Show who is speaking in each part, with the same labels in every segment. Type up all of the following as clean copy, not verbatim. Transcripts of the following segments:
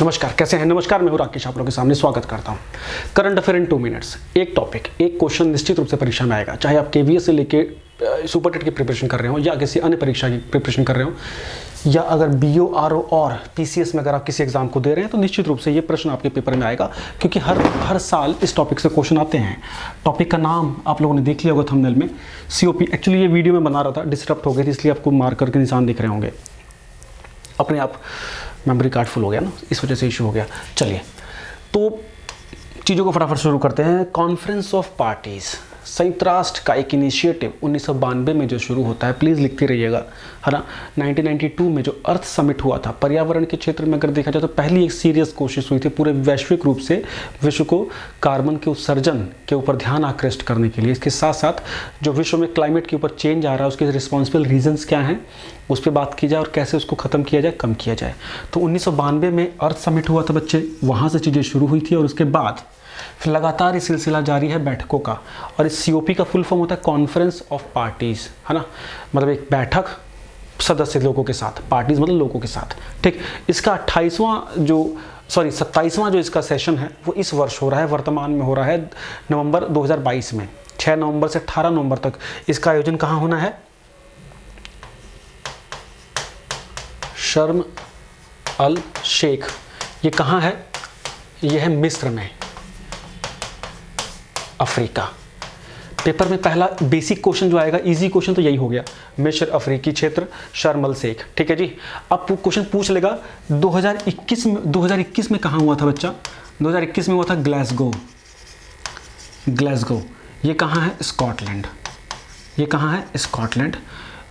Speaker 1: नमस्कार, कैसे हैं? नमस्कार, मैं हूं राकेश, आप लोगों के सामने स्वागत करता हूं। करंट अफेयर इन 2 मिनट्स। एक टॉपिक, एक क्वेश्चन निश्चित रूप से परीक्षा में आएगा, चाहे आप केवीएस से लेके सुपर टेट की प्रिपरेशन कर रहे हो या किसी अन्य परीक्षा की प्रिपरेशन कर रहे हो, या अगर बीओ, आरओ और पीसीएस में अगर आप किसी एग्जाम को दे रहे हैं तो निश्चित रूप से ये प्रश्न आपके पेपर में आएगा, क्योंकि हर साल इस टॉपिक से क्वेश्चन आते हैं। टॉपिक का नाम आप लोगों ने देख लिया होगा थंबनेल में, सीओपी। एक्चुअली ये वीडियो में बना रहा था, डिस्टर्ब हो गई थी, इसलिए आपको मार्कर के निशान दिख रहे होंगे। अपने आप मेमोरी कार्ड फुल हो गया ना, इस वजह से इशू हो गया। चलिए, तो चीज़ों को फटाफट शुरू करते हैं। कॉन्फ्रेंस ऑफ पार्टीज़, संयुक्त राष्ट्र का एक इनिशिएटिव 1992 में जो शुरू होता है, प्लीज़ लिखते रहिएगा, है ना। 1992 में जो अर्थ समिट हुआ था, पर्यावरण के क्षेत्र में अगर देखा जाए तो पहली एक सीरियस कोशिश हुई थी पूरे वैश्विक रूप से विश्व को कार्बन के उत्सर्जन के ऊपर ध्यान आकृष्ट करने के लिए। इसके साथ साथ जो विश्व में क्लाइमेट के ऊपर चेंज आ रहा है, उसके रिस्पॉन्सिबल रीजंस क्या हैं, उस पर बात की जाए और कैसे उसको ख़त्म किया जाए, कम किया जाए। तो 1992 में अर्थ समिट हुआ था बच्चे, वहाँ से चीज़ें शुरू हुई थी और उसके बाद फिर लगातार ये सिलसिला जारी है बैठकों का। और इस सीओपी का फुल फॉर्म होता है कॉन्फ्रेंस ऑफ पार्टीज़, है ना। मतलब एक बैठक सदस्य लोगों के साथ, पार्टीज़ मतलब लोगों के साथ, ठीक। इसका 27वां जो इसका सेशन है वो इस वर्ष हो रहा है, वर्तमान में हो रहा है नवंबर 2022 में। 6 नवंबर से 18 नवंबर तक इसका आयोजन कहाँ होना है? शर्म अल शेख। ये कहाँ है? ये है मिस्र में, अफ्रीका। पेपर में पहला बेसिक क्वेश्चन जो आएगा, इजी क्वेश्चन तो यही हो गया, मिस्र, अफ्रीकी क्षेत्र, शर्म अल शेख, ठीक है जी। अब क्वेश्चन पूछ लेगा 2021 में कहाँ हुआ था बच्चा? 2021 में हुआ था ग्लासगो। ये कहाँ है? स्कॉटलैंड। ये कहाँ है? स्कॉटलैंड।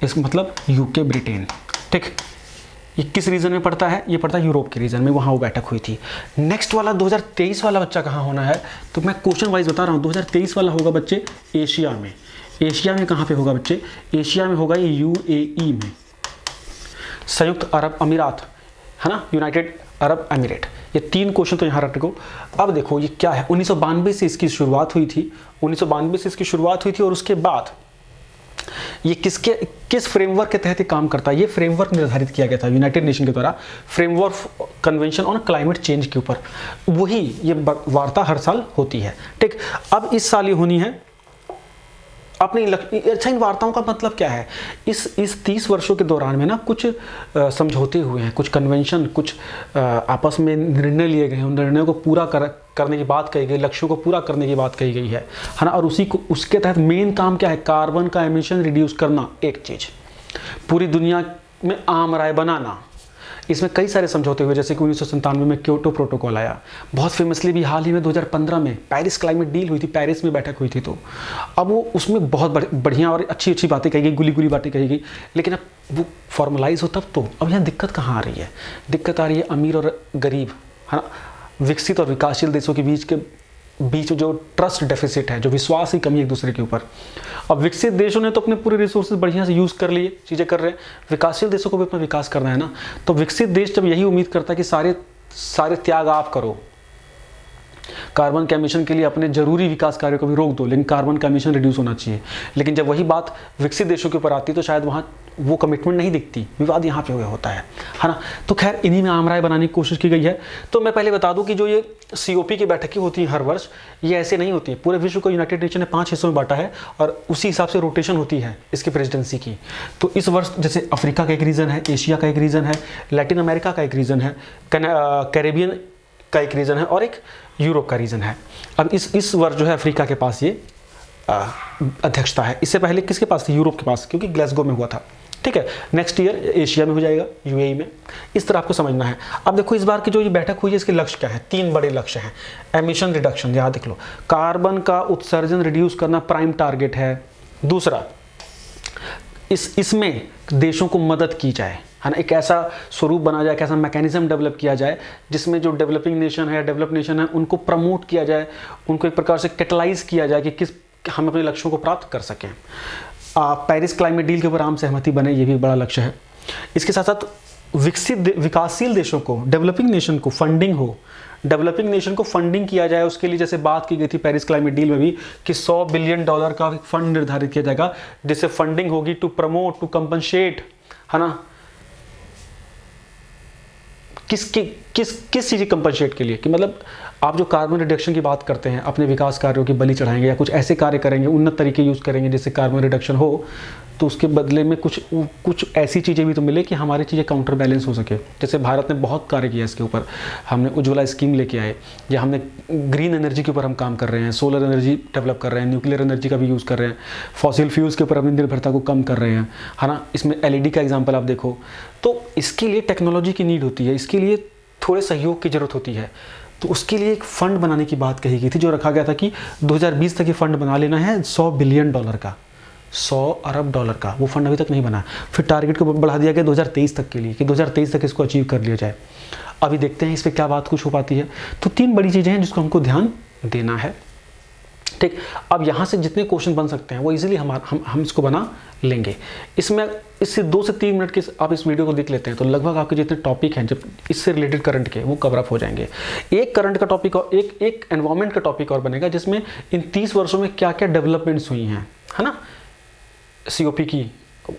Speaker 1: इस मतलब यूके, ब्रिटेन, ठीक। ये किस रीजन में पड़ता है? ये पड़ता है यूरोप के रीजन में, वहाँ वो बैठक हुई थी। नेक्स्ट वाला 2023 वाला बच्चा कहाँ होना है? तो मैं क्वेश्चन वाइज बता रहा हूँ। 2023 वाला होगा बच्चे एशिया में। एशिया में कहाँ पे होगा बच्चे? एशिया में होगा ये यूएई में, संयुक्त अरब अमीरात, है ना, यूनाइटेड अरब अमीरेट। ये 3 क्वेश्चन तो यहाँ रखो। अब देखो ये क्या है, 1992 से इसकी शुरुआत हुई थी। 1992 से इसकी शुरुआत हुई थी और उसके बाद ये किस फ्रेमवर्क के तहत काम करता है? ये फ्रेमवर्क निर्धारित किया गया था यूनाइटेड नेशन के द्वारा, framework convention on climate change के ऊपर। वही ये वार्ता हर साल होती है, ठीक। अब इस साल ये होनी है अपनी। अच्छा, इन वार्ताओं का मतलब क्या है? इस 30 वर्षों के दौरान में ना कुछ समझौते हुए हैं, कुछ कन्वेंशन, कुछ आपस में निर्णय लिए गए हैं। उन निर्णयों को पूरा करने की बात कही गई, लक्ष्यों को पूरा करने की बात कही गई है ना। और उसके तहत मेन काम क्या है? कार्बन का एमिशन रिड्यूस करना, एक चीज़। पूरी दुनिया में आम राय बनाना। इसमें कई सारे समझौते हुए, जैसे कि 1997 में क्योटो प्रोटोकॉल आया, बहुत फेमसली भी हाल ही में 2015 में पेरिस क्लाइमेट डील हुई थी, पेरिस में बैठक हुई थी। तो अब वो उसमें बहुत बढ़िया और अच्छी बातें कही गई, गुली बातें कही गई, लेकिन अब वो फॉर्मलाइज हो तब तो। अब यहाँ दिक्कत कहाँ आ रही है? दिक्कत आ रही है अमीर और गरीब, है ना, विकसित और विकासशील देशों के बीच जो ट्रस्ट डेफिसिट है, जो विश्वास की कमी एक दूसरे के ऊपर। अब विकसित देशों ने तो अपने पूरे रिसोर्सेज बढ़िया से यूज़ कर लिए, चीज़ें कर रहे हैं। विकासशील देशों को भी अपना विकास करना है ना। तो विकसित देश जब यही उम्मीद करता है कि सारे त्याग आप करो, कार्बन के एमिशन के लिए अपने जरूरी विकास कार्यों को भी रोक दो, लेकिन कार्बन का एमिशन रिड्यूस होना चाहिए। लेकिन जब वही बात विकसित देशों के ऊपर आती है तो शायद वहाँ वो कमिटमेंट नहीं दिखती, विवाद यहाँ पे होता है ना। तो खैर, इन्हीं में आम राय बनाने की कोशिश की गई है। तो मैं पहले बता दूं कि जो ये सीओपी की बैठकें होती हैं हर वर्ष, ये ऐसे नहीं होती है। पूरे विश्व को यूनाइटेड नेशन ने 5 हिस्सों में बांटा है और उसी हिसाब से रोटेशन होती है इसकी प्रेसिडेंसी की। तो इस वर्ष जैसे अफ्रीका का एक रीजन है, एशिया का एक रीजन है, लैटिन अमेरिका का एक रीजन है, कैरेबियन का एक रीजन है और एक यूरोप का रीजन है। अब इस वर्ष जो है अफ्रीका के पास ये अध्यक्षता है। इससे पहले किसके पास थी? यूरोप के पास, क्योंकि ग्लासगो में हुआ था, ठीक है। नेक्स्ट ईयर एशिया में हो जाएगा, यूएई में। इस तरह आपको समझना है। अब देखो इस बार की जो ये बैठक हुई है, इसके लक्ष्य क्या है? 3 बड़े लक्ष्य हैं। एमिशन रिडक्शन, यहाँ देख लो, कार्बन का उत्सर्जन रिड्यूस करना प्राइम टारगेट है। दूसरा, इसमें देशों को मदद की जाए, है ना, एक ऐसा स्वरूप बना जाए, एक ऐसा मैकेनिज्म डेवलप किया जाए जिसमें जो डेवलपिंग नेशन है, डेवलप नेशन है, उनको प्रमोट किया जाए, उनको एक प्रकार से कैटलाइज किया जाए कि हम अपने लक्ष्यों को प्राप्त कर सकें। पेरिस क्लाइमेट डील के ऊपर आम सहमति बने, ये भी बड़ा लक्ष्य है। इसके साथ साथ विकासशील देशों को, डेवलपिंग नेशन को फंडिंग किया जाए। उसके लिए जैसे बात की गई थी पेरिस क्लाइमेट डील में भी कि $100 बिलियन का फंड निर्धारित किया जाएगा, जिससे फंडिंग होगी टू प्रमोट, टू कंपनसेट, है ना, किस चीज़ की कंपनसेट के लिए, कि मतलब आप जो कार्बन रिडक्शन की बात करते हैं, अपने विकास कार्यों की बलि चढ़ाएंगे या कुछ ऐसे कार्य करेंगे, उन्नत तरीके यूज़ करेंगे जिससे कार्बन रिडक्शन हो, तो उसके बदले में कुछ ऐसी चीज़ें भी तो मिले कि हमारी चीज़ें काउंटर बैलेंस हो सके। जैसे भारत ने बहुत कार्य किया इसके ऊपर, हमने उज्ज्वला स्कीम लेके आए, या हमने ग्रीन एनर्जी के ऊपर हम काम कर रहे हैं, सोलर एनर्जी डेवलप कर रहे हैं, न्यूक्लियर एनर्जी का भी यूज़ कर रहे हैं, फॉसिल फ्यूल्स के ऊपर अपनी निर्भरता को कम कर रहे हैं, है ना। इसमें LED का एग्जाम्पल आप देखो। तो इसके लिए टेक्नोलॉजी की नीड होती है, इसके लिए थोड़े सहयोग की ज़रूरत होती है। तो उसके लिए एक फ़ंड बनाने की बात कही गई थी, जो रखा गया था कि 2020 तक ये फ़ंड बना लेना है $100 बिलियन का, 100 अरब डॉलर का। वो फंड अभी तक नहीं बना। फिर टारगेट को बढ़ा दिया गया 2023 तक के लिए, कि 2023 तक इसको अचीव कर लिया जाए। अभी देखते हैं इस पर क्या बात कुछ हो पाती है। तो 3 बड़ी चीज़ें हैं जिसको हमको ध्यान देना है, ठीक। अब यहाँ से जितने क्वेश्चन बन सकते हैं वो इजीली हम इसको बना लेंगे। इसमें इससे 2 से 3 मिनट के आप इस वीडियो को देख लेते हैं तो लगभग आपके जितने टॉपिक हैं जब इससे रिलेटेड करंट के, वो कवर अप हो जाएंगे। एक करंट का टॉपिक और एक एनवायरनमेंट का टॉपिक और बनेगा, जिसमें इन 30 वर्षों में क्या क्या डेवलपमेंट्स हुई हैं, है ना, COP की,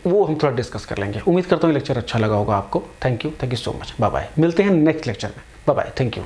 Speaker 1: वो हम थोड़ा डिस्कस कर लेंगे। उम्मीद करता हूँ लेक्चर अच्छा लगा होगा आपको। Thank you so much. Bye bye. मिलते हैं नेक्स्ट लेक्चर में। Bye bye. Thank you.